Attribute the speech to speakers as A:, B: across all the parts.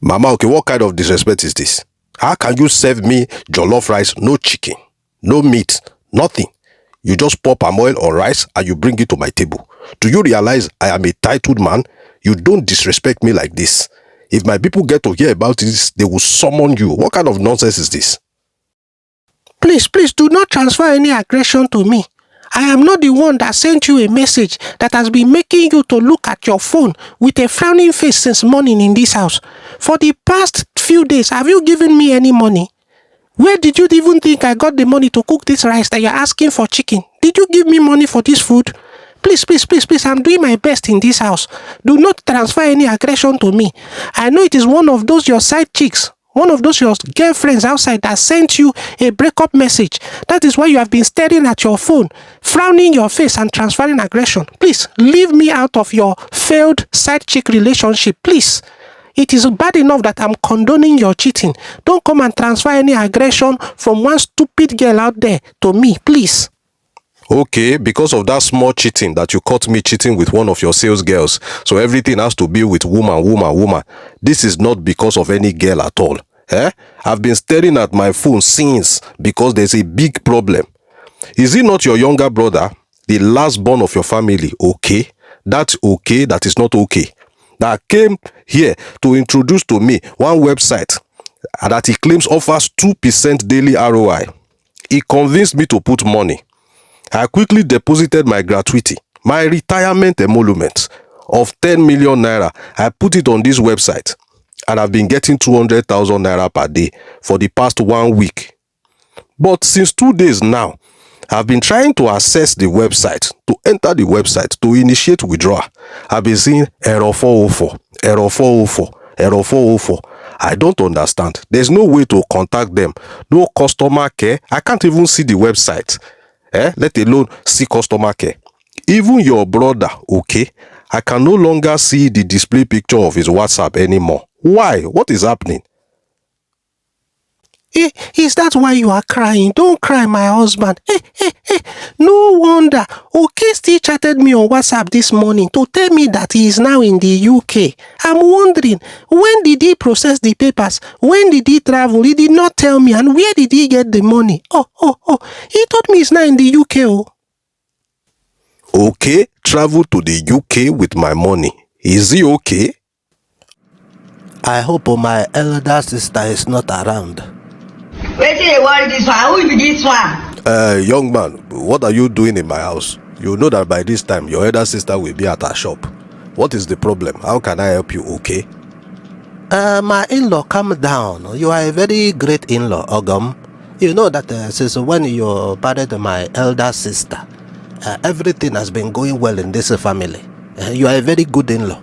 A: Mama, okay, what kind of disrespect is this? How can you serve me jollof rice, no chicken, no meat, nothing? You just pour palm oil or rice and you bring it to my table. Do you realize I am a titled man? You don't disrespect me like this. If my people get to hear about this, they will summon you. What kind of nonsense is this?
B: Please, do not transfer any aggression to me. I am not the one that sent you a message that has been making you to look at your phone with a frowning face since morning in this house. For the past few days, have you given me any money? Where did you even think I got the money to cook this rice that you're asking for chicken? Did you give me money for this food? Please, I'm doing my best in this house. Do not transfer any aggression to me. I know it is one of those your side chicks, one of those your girlfriends outside that sent you a breakup message. That is why you have been staring at your phone, frowning your face and transferring aggression. Please, leave me out of your failed side chick relationship, please. It is bad enough that I'm condoning your cheating. Don't come and transfer any aggression from one stupid girl out there to me, please.
A: Okay, because of that small cheating that you caught me cheating with one of your sales girls, so everything has to be with woman. This is not because of any girl at all. I've been staring at my phone since because there's a big problem. Is it not your younger brother, the last born of your family, okay? That's okay, that is not okay. That came here to introduce to me one website that he claims offers 2% daily ROI. He convinced me to put money. I quickly deposited my gratuity, my retirement emolument of 10 million naira. I put it on this website and I've been getting 200,000 naira per day for the past 1 week. But since 2 days now, I've been trying to access the website, to enter the website, to initiate withdrawal. I've been seeing error 404, error 404, error 404. I don't understand. There's no way to contact them. No customer care. I can't even see the website. Let alone see customer care. Even your brother, okay, I can no longer see the display picture of his WhatsApp anymore. Why? What is happening?
B: Is that why you are crying? Don't cry, my husband. No wonder. Okay still chatted me on WhatsApp this morning to tell me that he is now in the UK. I'm wondering, when did he process the papers? When did he travel? He did not tell me. And where did he get the money? Oh. He told me he's now in the UK.
A: Okay, travel to the UK with my money. Is he okay?
B: I hope my elder sister is not around.
A: Young man, what are you doing in my house? You know that by this time your elder sister will be at her shop. What is the problem? How can I help you, okay?
B: My in-law, calm down. You are a very great in-law, Ogum. You know that since when you married my elder sister, everything has been going well in this family. You are a very good in-law.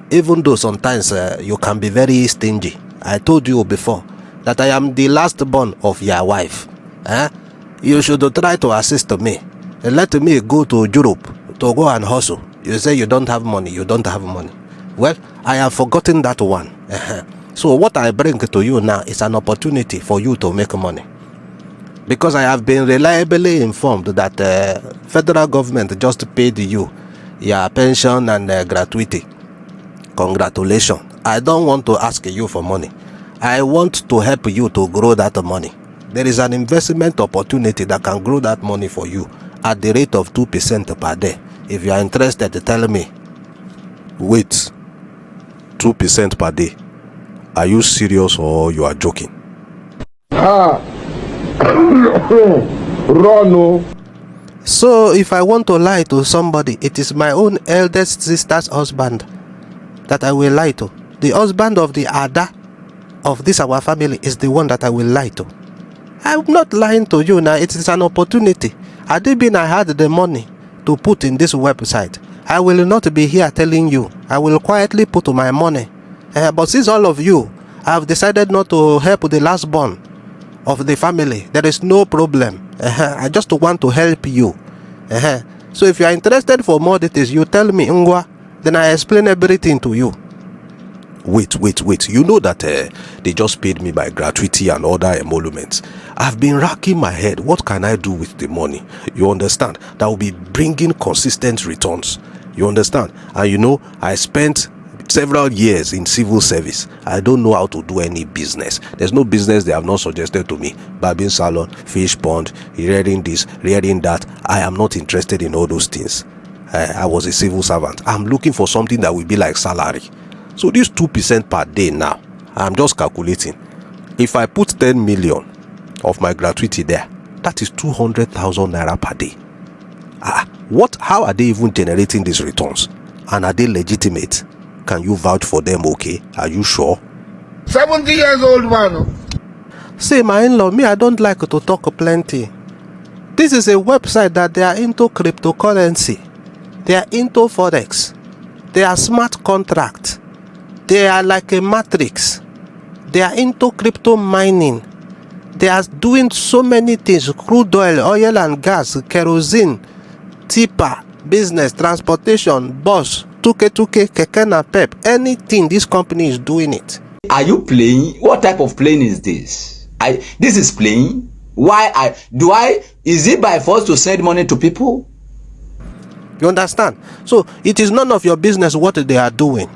B: Even though sometimes you can be very stingy. I told you before that I am the last born of your wife. You should try to assist me. Let me go to Europe to go and hustle. You say you don't have money. Well, I have forgotten that one. So what I bring to you now is an opportunity for you to make money. Because I have been reliably informed that federal government just paid you your pension and gratuity. Congratulations. I don't want to ask you for money. I want to help you to grow that money. There is an investment opportunity that can grow that money for you at the rate of 2% per day. If you are interested, tell me.
A: Wait, 2% per day? Are you serious or you are joking?
C: Run.
B: So if I want to lie to somebody, it is my own eldest sister's husband that I will lie to. The husband of the Ada of this our family is the one that I will lie to. I'm not lying to you now. It is an opportunity. Had it been I had the money to put in this website, I will not be here telling you. I will quietly put my money. But since all of you have decided not to help the last born of the family, there is no problem. I just want to help you. So if you are interested for more details, you tell me, Ngwa, then I explain everything to you.
A: Wait. You know that they just paid me my gratuity and other emoluments. I've been racking my head. What can I do with the money? You understand? That will be bringing consistent returns. You understand? And you know, I spent several years in civil service. I don't know how to do any business. There's no business they have not suggested to me. Barbing salon, fish pond, rearing this, rearing that. I am not interested in all those things. I was a civil servant. I'm looking for something that will be like salary. So this 2% per day now, I'm just calculating. If I put 10 million of my gratuity there, that is 200,000 naira per day. How are they even generating these returns? And are they legitimate? Can you vouch for them, okay? Are you sure?
C: 70 years old man.
B: See, my in-law, me, I don't like to talk plenty. This is a website that they are into cryptocurrency. They are into Forex. They are smart contracts. They are like a matrix. They are into crypto mining. They are doing so many things. Crude oil and gas, kerosene, tipper, business, transportation, bus, tuke, keke na pep. Anything, this company is doing it.
D: Are you playing? What type of playing is this? This is playing? Is it by force to send money to people?
B: You understand? So it is none of your business what they are doing.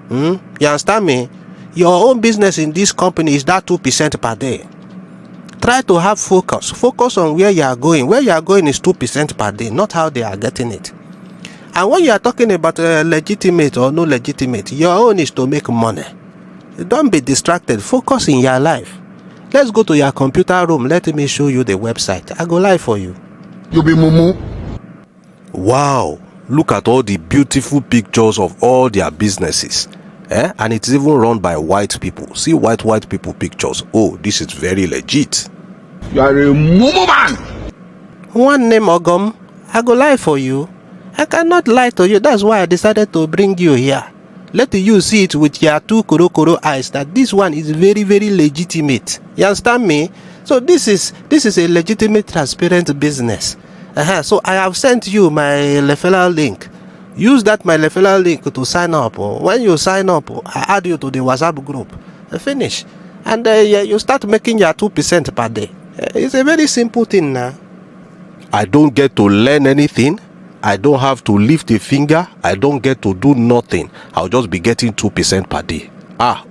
B: You understand me? Your own business in this company is that 2% per day. Try to have focus. Focus on where you are going. Where you are going is 2% per day, not how they are getting it. And when you are talking about legitimate or no legitimate, your own is to make money. Don't be distracted. Focus in your life. Let's go to your computer room. Let me show you the website. I go live for you.
C: You be mumu.
A: Wow, look at all the beautiful pictures of all their businesses. And it's even run by white people. See white people pictures. Oh, this is very legit.
C: You are a mumu man.
B: One name, Ogum. I go lie for you. I cannot lie to you. That's why I decided to bring you here. Let you see it with your two koro eyes that this one is very, very legitimate. You understand me? So this is a legitimate, transparent business. So I have sent you my referral link. Use that my referral link to sign up. When you sign up, I add you to the WhatsApp group. Finish. And you start making your 2% per day. It's a very simple thing now.
A: I don't get to learn anything. I don't have to lift a finger. I don't get to do nothing. I'll just be getting 2% per day.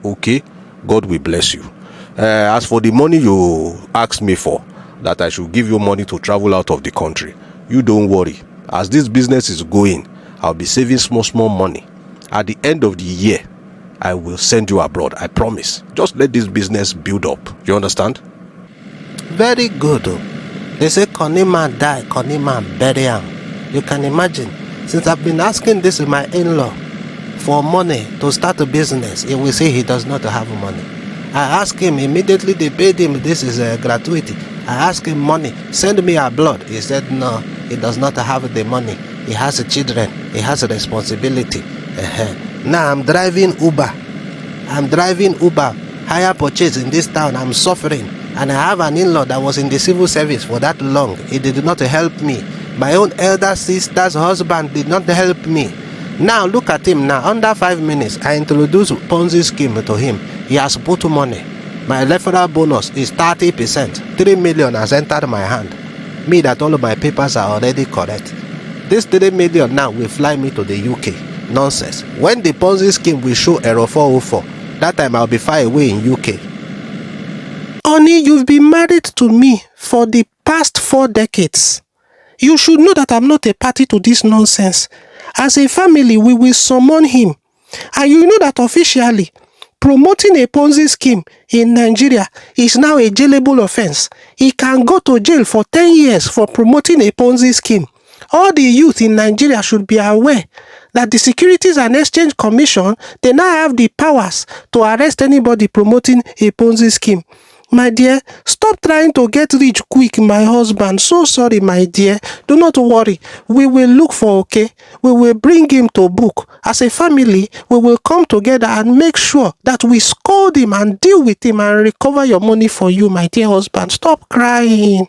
A: Okay. God will bless you. As for the money you asked me for, that I should give you money to travel out of the country, you don't worry. As this business is going, I'll be saving small money. At the end of the year, I will send you abroad. I promise. Just let this business build up. You understand?
B: Very good. They say, Connie man die, Connie man bury him. You can imagine, since I've been asking this my in-law for money to start a business, he will say he does not have money. I asked him, immediately they paid him, this is a gratuity. I asked him money, send me a blood. He said no, he does not have the money. He has children, he has a responsibility. Now I'm driving Uber, hire purchase in this town. I'm suffering, and I have an in-law that was in the civil service for that long. He did not help me. My own elder sister's husband did not help me. Now look at him now. Under 5 minutes, I introduced Ponzi scheme to him. He has put money. My referral bonus is 30%. 3 million has entered my hand. Me that all of my papers are already correct. This 3 million now will fly me to the UK. Nonsense. When the Ponzi scheme will show error 404, that time I'll be far away in UK. Honey, you've been married to me for the past 4 decades. You should know that I'm not a party to this nonsense. As a family, we will summon him. And you know that officially, promoting a Ponzi scheme in Nigeria is now a jailable offense. He can go to jail for 10 years for promoting a Ponzi scheme. All the youth in Nigeria should be aware that the Securities and Exchange Commission, they now have the powers to arrest anybody promoting a Ponzi scheme. My dear, stop trying to get rich quick, my husband. So sorry, my dear. Do not worry. We will look for, okay? We will bring him to book. As a family, we will come together and make sure that we scold him and deal with him and recover your money for you, my dear husband. Stop crying.